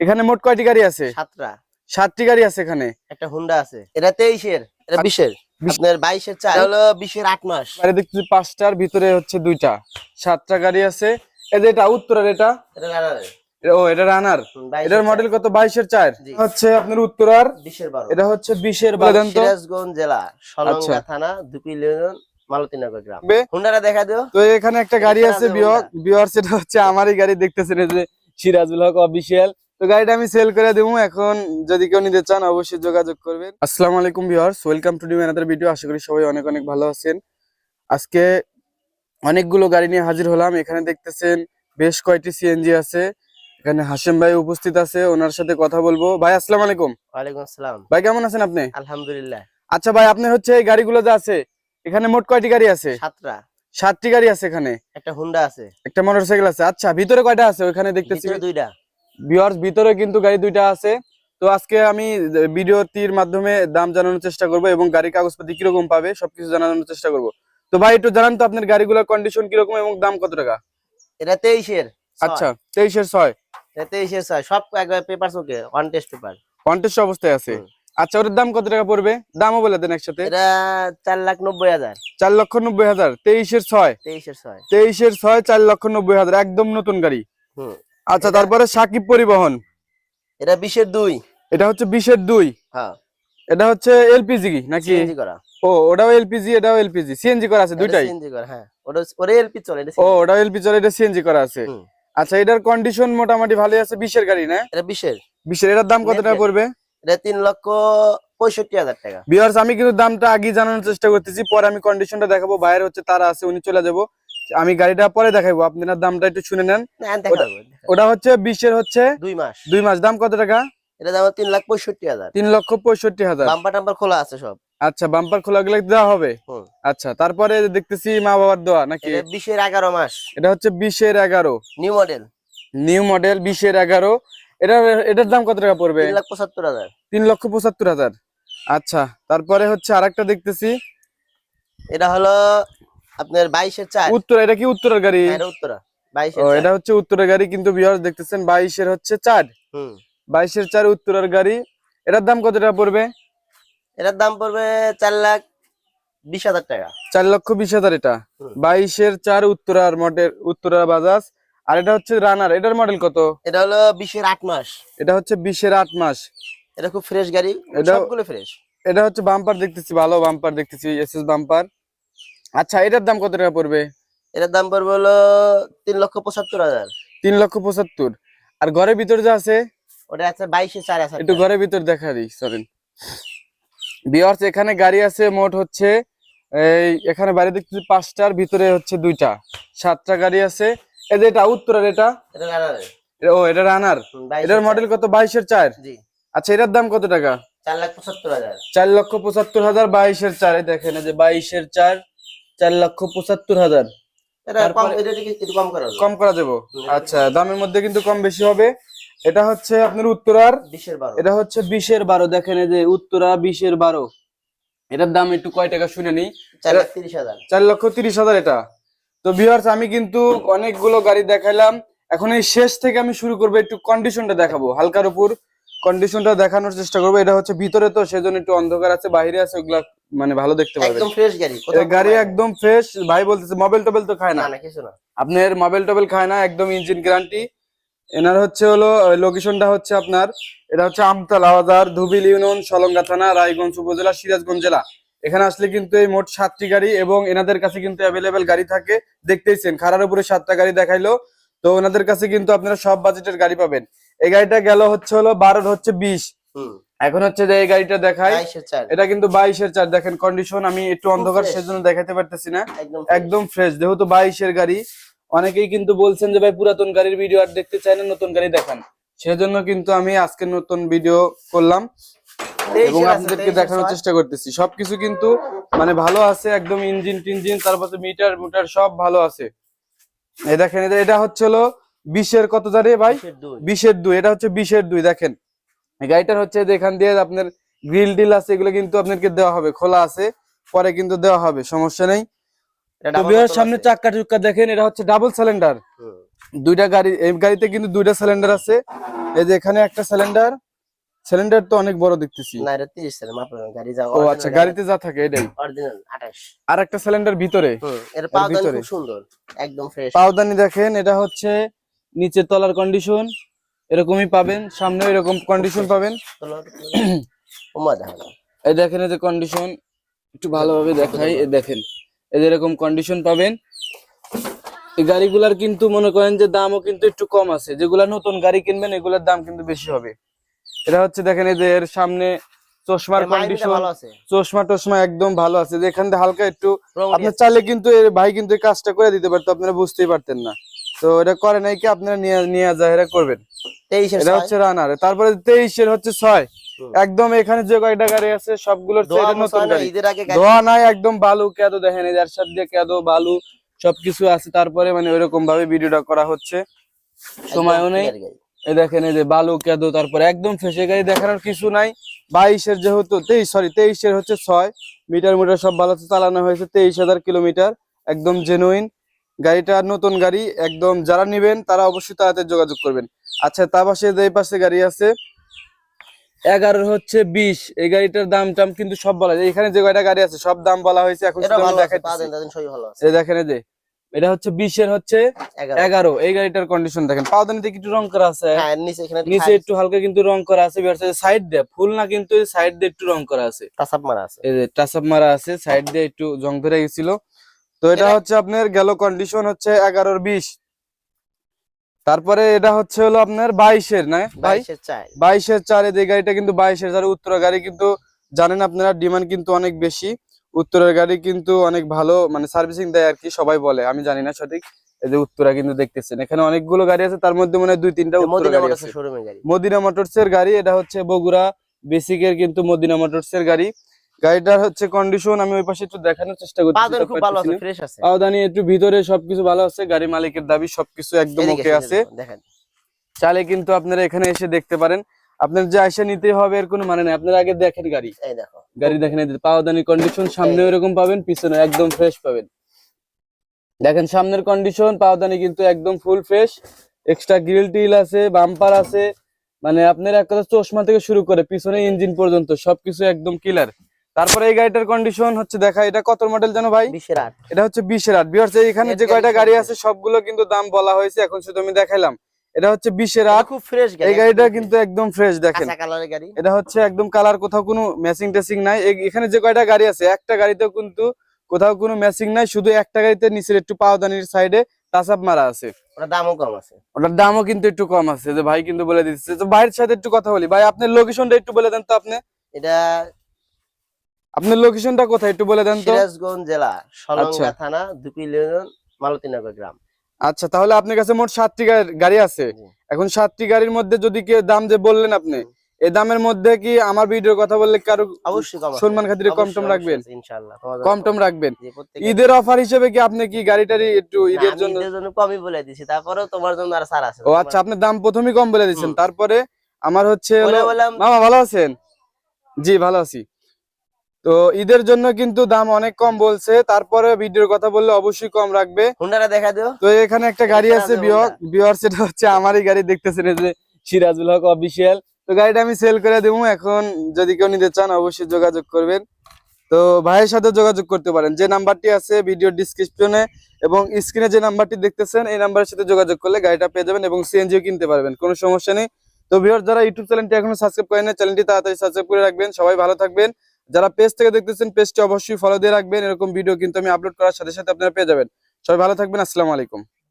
এখানে মোট কয়টি গাড়ি আছে? 7টা। 7টি গাড়ি আছে এখানে। একটা হুন্ডা আছে, এটা 23-এর, এটা 20-এর, আপনার 22-এর চাল, এটা হলো 20-এর 8 মাস। গাড়ি দেখতেছি 5টার ভিতরে হচ্ছে 2টা, 7টা গাড়ি আছে। এই যে এটা উত্তরার, এটা এটা রানারের। ও এটা রানার। 22-এর এটার মডেল কত? 22-এর 4 জি। হচ্ছে আপনার উত্তরার 20-এর 12। এটা হচ্ছে 20-এর 12। সিরাজগঞ্জ জেলা, সলঙ্গা আচ্ছা। থানা, দুপি ইউনিয়ন, মালতীনগর গ্রাম। হুন্ডাটা দেখা দিও। তো এখানে একটা গাড়ি আছে ভিউয়ার্স, এটা হচ্ছে আমারই গাড়ি, দেখতেছেন এই যে সিরাজুল হক অফিশিয়াল। তো গাড়িটা আমি সেল করে দেবো এখন, যদি কেউ নিতে চান অবশ্যই যোগাযোগ করবেন। আসসালামু আলাইকুম viewers, welcome to new another video. আশা করি সবাই অনেক অনেক ভালো আছেন। আজকে অনেকগুলো গাড়ি নিয়ে হাজির হলাম। এখানে দেখতেছেন বেশ কয়েকটি সিএনজি আছে। এখানে হাশেম ভাই উপস্থিত আছে, ওনার সাথে কথা বলবো। ভাই আসসালামু আলাইকুম। ওয়ালাইকুম আসসালাম। ভাই কেমন আছেন আপনি? আলহামদুলিল্লাহ। আচ্ছা ভাই, আপনি হচ্ছে এই গাড়িগুলো যে আছে এখানে মোট কয়টি গাড়ি আছে? 7টা। 7টি গাড়ি আছে এখানে। একটা হুন্ডা আছে, একটা মোটরসাইকেল আছে। আচ্ছা, ভিতরে কয়টা আছে? ওখানে দেখতেছি ভিতরে 2টা। ভিউয়ার্স, ভিতরে কিন্তু গাড়ি 2টা আছে। তো আজকে আমি ভিডিওটির মাধ্যমে দাম জানানোর চেষ্টা করব এবং গাড়ি কাগজপাতি কিরকম পাবে সবকিছু জানানোর চেষ্টা করব। তো ভাই একটু জানান তো আপনার গাড়িগুলোর কন্ডিশন কিরকম এবং দাম কত টাকা? এটা 23-এর। আচ্ছা, 23-এর 6। এটা 23-এর 6, সব একবার papers okay, on test paper, contest অবস্থায় আছে। আচ্ছা, ওটার দাম কত টাকা পড়বে? দামও বলে দেন একসাথে। এটা 4,90,000। 4,90,000। 23-এর 6। 23-এর 6। 23-এর 6, 4,90,000, একদম নতুন গাড়ি। আচ্ছা, তারপরে সাকিব পরিবহন, এটা 20-এর 2। এটা হচ্ছে 20-এর 2। হ্যাঁ, এটা হচ্ছে এলপিজি নাকি? সিএনজি করা। ও, ওটাও এলপিজি, এটাও এলপিজি, সিএনজি করা আছে দুইটাই। সিএনজি করা, হ্যাঁ, ওরে এলপি চলে, এটা ও, ওটাও এলপি চলে, এটা সিএনজি করা আছে। আচ্ছা, এটার কন্ডিশন মোটামুটি ভালোই আছে। 20-এর গাড়ি না? এটা 20-এর। 20-এর, এটার দাম কত টাকা পড়বে? এটা 3,65,000 টাকা। ভিউয়ার্স, আমি কিন্তু দামটা আগে জানানোর চেষ্টা করতেছি, পরে আমি কন্ডিশনটা দেখাবো। বাইরে হচ্ছে তারা আছে, উনি চলে যাবো, আমি গাড়িটা পরে দেখাবো। আপনারা দামটা একটু শুনে নেন। ওটা হচ্ছে 20-এর হচ্ছে 2 মাস। 2 মাস। দাম কত টাকা? এটা দাম 3,65,000। 3,65,000। বাম্পার টাম্পার খোলা আছে সব। আচ্ছা, বাম্পার খোলা গুলো দেওয়া হবে। আচ্ছা, তারপরে দেখতেছি মা বাবার দোয়া নাকি? এটা 20-এর 11 মাস। এটা হচ্ছে 20-এর 11 নিউ মডেল। নিউ মডেল 20-এর 11। এটার দাম কত টাকা পড়বে? 3,75,000। 3,75,000। আচ্ছা, তারপরে হচ্ছে আরেকটা দেখতেছি, এটা হলো আপনার 22-এর 4। উত্তরা। এটা কি উত্তরার গাড়ি? এটা উত্তরা 22-এর ও, 4। এটা হচ্ছে উত্তরার গাড়ি, কিন্তু ভিউয়ার্স দেখতেছেন 22-এর হচ্ছে 4। 22-এর 4 উত্তরার গাড়ি। এটার দাম কত টাকা পড়বে? এটার দাম পড়বে 4,20,000 টাকা। 4,20,000 এটা। 22-এর 4 উত্তরার মডেল, উত্তরা বাজাজ। আর এটা হচ্ছে রানার। এটার মডেল কত? এটা হলো 20-এর 8 মাস। এটা হচ্ছে 20-এর 8 মাস। এটা খুব ফ্রেশ গাড়ি, সবগুলো ফ্রেশ। এটা হচ্ছে বাম্পার দেখতেছি, ভালো বাম্পার দেখতেছি, এসএস বাম্পার। আচ্ছা, এটার দাম কত টাকা পড়বে? এটার দাম পড়বে হলো 3,75,000। 3,75,000। আর ঘরের ভিতর যে আছে ওটা আছে 22-এর 4 আছে। একটু ঘরের ভিতর দেখা দিই, চলেন ভিউয়ার্স। এখানে গাড়ি আছে মোট হচ্ছে এখানে বাড়ি দেখতেছি 5টার ভিতরে হচ্ছে 2টা, 7টা গাড়ি আছে। এই যে এটা উত্তরার, এটা ও এটা রানার। এটার মডেল কত? 22-এর 4। জি। আচ্ছা, এটার দাম কত টাকা? 4,75,000। 4,75,000। 22-এর 4, এই দেখেন, এই যে 22-এর 4, 4,75,000। এটা কম করা যাবো। আচ্ছা, দামের মধ্যে কিন্তু কম বেশি হবে। এটা হচ্ছে আপনার উত্তরার 20-এর 12। এটা হচ্ছে 20-এর 12। দেখেন, এই যে উত্তরা 20-এর 12। এটার দাম একটু কয় টাকা শুনে নিই। 4,30,000। 4,30,000 এটা। তো ভিউয়ার্স, আমি কিন্তু অনেকগুলো গাড়ি দেখাইলাম, এখন এই শেষ থেকে আমি শুরু করবো, একটু কন্ডিশনটা দেখাবো, হালকার উপর কন্ডিশনটা দেখানোর চেষ্টা করবো। এটা হচ্ছে ভিতরে, তো সেজন্য একটু অন্ধকার আছে, বাইরে আছে, ওগুলা মানে ভালো দেখতে পাবেন। একদম ফ্রেশ গাড়ি, গাড়ি একদম ফ্রেশ। ভাই বলতেছে মোবাইল টোবেল তো খায় না? না, কিছু না। আপনার মোবাইল টোবেল খায় না, একদম ইঞ্জিন গ্যারান্টি। এনার হচ্ছে হলো লোকেশনটা হচ্ছে আপনার, এটা হচ্ছে আমতলা বাজার, ধুবিল ইউনিয়ন, সলঙ্গা থানা, রায়গঞ্জ উপজেলা, সিরাজগঞ্জ জেলা। এখানে আসলে কিন্তু এই মোট 7টি গাড়ি, এবং এনাদের কাছে কিন্তু অ্যাভেলেবেল গাড়ি থাকে। দেখতেইছেন খারার উপরে 7টা গাড়ি দেখাইলো। তো ওনাদের কাছে কিন্তু আপনারা সব বাজেটের গাড়ি পাবেন। এই গাড়িটা গেল হচ্ছে হলো 12 হচ্ছে 20। এখন হচ্ছে যে এই গাড়িটা দেখাই, এটা কিন্তু 22-এর 4। দেখেন কন্ডিশন, আমি একটু অন্ধকার সেজন্য দেখাতে পারতেছি না, একদম ফ্রেশ। যেহেতু 22-এর গাড়ি, অনেকেই কিন্তু বলছেন যে ভাই পুরাতন গাড়ির ভিডিও আর দেখতে চাই না, নতুন গাড়ি দেখান। সেজন্য কিন্তু আমি আজকে নতুন ভিডিও করলাম এবং আপনাদেরকে দেখানোর চেষ্টা করতেছি। সবকিছু কিন্তু মানে ভালো আছে, একদম ইঞ্জিন টিঞ্জিন, তারপর মিটার মুটার সব ভালো আছে। এই দেখেন, এটা হচ্ছে হলো 20-এর কত জানি ভাই? 20-এর 2। এটা হচ্ছে 20-এর 2। দেখেন গাড়িটার হচ্ছে এখান দিয়ে আপনার গ্রিল ডিল আছে, এগুলো কিন্তু আপনাকে দেওয়া হবে, খোলা আছে, পরে কিন্তু দেওয়া হবে, সমস্যা নেই। সামনে চাক্কা চুক্কা দেখেন, এটা হচ্ছে ডাবল সিলিন্ডার। দুইটা গাড়ি, এই গাড়িতে কিন্তু দুইটা সিলিন্ডার আছে। এই যে এখানে একটা সিলিন্ডার তো অনেক বড় দেখতেছি। না এটা 30 সালের মাপের গাড়ি যা ও আচ্ছা, গাড়িতে যা থাকে এটাই। অরিজিনাল 28। আর একটা সিলিন্ডার ভিতরে। এর এর পাওদানি ভিতরে খুব সুন্দর, একদম ফ্রেশ। পাওদানি দেখেন, এটা হচ্ছে নিচের তলার কন্ডিশন এরকমই পাবেন, সামনে এরকম কন্ডিশন পাবেন। ওমা দেখো, এই দেখেন এই যে কন্ডিশন, একটু ভালোভাবে দেখাই। এই দেখেন এই যে এরকম কন্ডিশন পাবেন। এই গাড়িগুলার কিন্তু মনে করেন যে দামও কিন্তু একটু কম আছে, যেগুলা নতুন গাড়ি কিনবেন এগুলার দাম কিন্তু বেশি হবে। এটা হচ্ছে দেখেন এই যে এর সামনে চশমার কন্ডিশন, ভালো আছে, চশমা টশমা একদম ভালো আছে। যেখান থেকে হালকা একটু রং আপনার চাইলে কিন্তু এর ভাই কিন্তু এই কাজটা করে দিতে পারতো, আপনারা বুঝতেই পারতেন না। তো এটা করে নাই কি, আপনারা নিয়ে যা এরা করবেন। 23 এর এটা হচ্ছে রানার। তারপরে 23 এর হচ্ছে 6 একদম। এখানে যে কয়টা গাড়ি আছে সবগুলোর চেয়ে নতুন গাড়ি, ঈদের আগে ধোয়া নাই, একদম বালু কেদো দেখেন, এর সাথে দিয়ে কেদো বালু সবকিছু আছে। তারপরে মানে ওইরকম ভাবে ভিডিওটা করা হচ্ছে, সময়ও নেই। এই দেখেন এই যে বালু কেদো, তারপরে একদম ফেসে গাড়ি দেখানোর কিছু নাই। 22 এর যেহেতু 23 এর হচ্ছে 6 মিটার সব ভালো আছে, চালানো হয়েছে 23,000 কিলোমিটার, একদম জেনুইন গাড়িটা, নতুন গাড়ি একদম। যারা নিবেন তারা অবশ্যই তাড়াতাড়ি যোগাযোগ করবেন। আচ্ছা, তার পাশে এই পাশে গাড়ি আছে 11 হচ্ছে 20। এই গাড়িটার দাম টাম কিন্তু সব বলা যায়, এখানে যে কয়টা গাড়ি আছে সব দাম বলা হয়েছে। এখন শুধু আমি দেখাচ্ছি। এই দেখেন এই যে এটা হচ্ছে 20 এর হচ্ছে 11। এই গাড়িটার কন্ডিশন দেখেন, পাওদানিতে একটু রং করা আছে, নিচে একটু হালকা কিন্তু রং করা আছে। সাইড দিয়ে ফুল না, কিন্তু সাইড দিয়ে একটু রং করা আছে, টাচআপ মারা আছে। এই যে টাচআপ মারা আছে, সাইড দিয়ে একটু জং ধরে গেছিল। তো এটা হচ্ছে আপনার গেল কন্ডিশন হচ্ছে 11 20। তারপরে এটা হচ্ছে হলো আপনার 22 এর না ভাই, 22 এর 4। এই গাড়িটা কিন্তু 22 এর 4 উত্তরা গাড়ি, কিন্তু জানেন আপনারা ডিমান্ড কিন্তু অনেক বেশি। উত্তরের গাড়ি কিন্তু অনেক ভালো মানে সার্ভিসিং দেয় আর কি, সবাই বলে, আমি জানি না সঠিক। এই যে উত্তরা কিন্তু দেখতেছেন, এখানে অনেকগুলো গাড়ি আছে, তার মধ্যে মনে হয় 2-3টা উত্তরা গাড়ি আছে। মদিনা মোটরস এর গাড়ি, এটা হচ্ছে বগুড়া বেসিকের কিন্তু মদিনা মোটরস এর গাড়ি। গাড়িটার হচ্ছে কন্ডিশন আমি ওই পাশে একটু দেখানোর চেষ্টা করছি। পাওদানি একটু ভিতরে সবকিছু ভালো আছে, গাড়ি মালিকের দাবি সবকিছু একদম ওকে আছে। চাইলে কিন্তু আপনারা এখানে এসে দেখতে পারেন। আপনার যে এসে নিতে হবে এর কোনো মানে নেই, আপনারা আগে দেখেন গাড়ি, গাড়ি দেখেন। পাওদানি কন্ডিশন সামনে এরকম পাবেন, পিছনে একদম ফ্রেশ পাবেন। দেখেন সামনের কন্ডিশন, পাওদানি কিন্তু একদম full fresh, extra grill till আছে, বাম্পার আছে, মানে আপনার এক কথা চশমা থেকে শুরু করে পিছনে ইঞ্জিন পর্যন্ত সবকিছু একদম ক্লিয়ার। তারপরে এই গাড়িটার কন্ডিশন হচ্ছে দেখা, এটা কত মডেল জানো ভাই? 20 এর 8। এটা হচ্ছে 20 এর 8। ভিউয়ার্স এখানে যে কয়টা গাড়ি আছে সবগুলো কিন্তু দাম বলা হয়েছে, এখন শুধু আমি দেখাইলাম। এটা হচ্ছে 20 এর 8, খুব ফ্রেশ গাড়ি। এই গাড়িটা কিন্তু একদম ফ্রেশ দেখেন, কাঁচা কালারের গাড়ি। এটা হচ্ছে একদম কালার, কোথাও কোনো ম্যাচিং টেচিং নাই। এখানে যে কয়টা গাড়ি আছে একটা গাড়িতেও কিন্তু কোথাও কোনো ম্যাচিং নাই, শুধু একটা গাড়িতে নিচের একটু পাওদানির সাইডে টাচআপ মারা আছে। ওটার দামও কম আছে, ওটার দামও কিন্তু একটু কম আছে, যে ভাই কিন্তু বলে দিচ্ছে। তো ভাইয়ের সাথে একটু কথা বলি। ভাই আপনার লোকেশনটা একটু বলে দেন তো। এটা আপনার লোকেশনটা কোথায় একটু বলে দেন তো। সিরাজগঞ্জ জেলা, সলঙ্গা থানা, দুপি ইউনিয়ন, মালতীনগর গ্রাম। আচ্ছা, তাহলে আপনার কাছে মোট 7টি গাড়ি আছে। এখন 7টি গাড়ির মধ্যে যদি কি দাম যে বললেন আপনি, এই দামের মধ্যে কি আমার ভিডিওর কথা বললে কারো অবশ্যই সম্মান খাতিরে কম টম রাখবেন? ইনশাআল্লাহ কম টম রাখবেন। ঈদের অফার হিসেবে কি আপনি কি গাড়িটারি একটু ঈদের জন্য কমই বলে দিছি, তারপরেও তোমার জন্য আর ছাড় আছে। ও আচ্ছা, আপনি দাম প্রথমেই কম বলে দিয়েছেন, তারপরে আমার হচ্ছে মামা ভালো আছেন? জি ভালো আছি। তো ঈদের জন্য কিন্তু দাম অনেক কম বলছে, তারপরে ভিডিওর কথা বললে অবশ্যই কম রাখবে। হুন্ডাটা দেখা দিও। তো এখানে একটা গাড়ি আছে ভিউয়ার্স, এটা হচ্ছে আমারই গাড়ি, দেখতেছেন এই যে সিরাজুল হক অফিশিয়াল। তো গাড়িটা আমি সেল করে দেবো এখন, যদি কেউ নিতে চান অবশ্যই যোগাযোগ করবেন। তো ভাইয়ের সাথে যোগাযোগ করতে পারেন, যে নাম্বারটি আছে ভিডিও ডিসক্রিপশনে এবং স্ক্রিনে যে নাম্বারটি দেখতেছেন এই নাম্বারের সাথে যোগাযোগ করলে গাড়িটা পেয়ে যাবেন এবং সিএনজিও কিনতে পারবেন, কোনো সমস্যা নেই। তো ভিউয়ার্স যারা ইউটিউব চ্যানেলটি এখনো সাবস্ক্রাইব করেন না, চ্যানেলটি তাড়াতাড়ি সাবস্ক্রাইব করে রাখবেন। সবাই ভালো থাকবেন। যারা পেজ থেকে দেখতেছেন পেজটি অবশ্যই ফলো দিয়ে রাখবেন, এরকম ভিডিও কিন্তু আমি আপলোড করার সাথে সাথে আপনারা পেয়ে যাবেন। সবাই ভালো থাকবেন, আসসালামু আলাইকুম।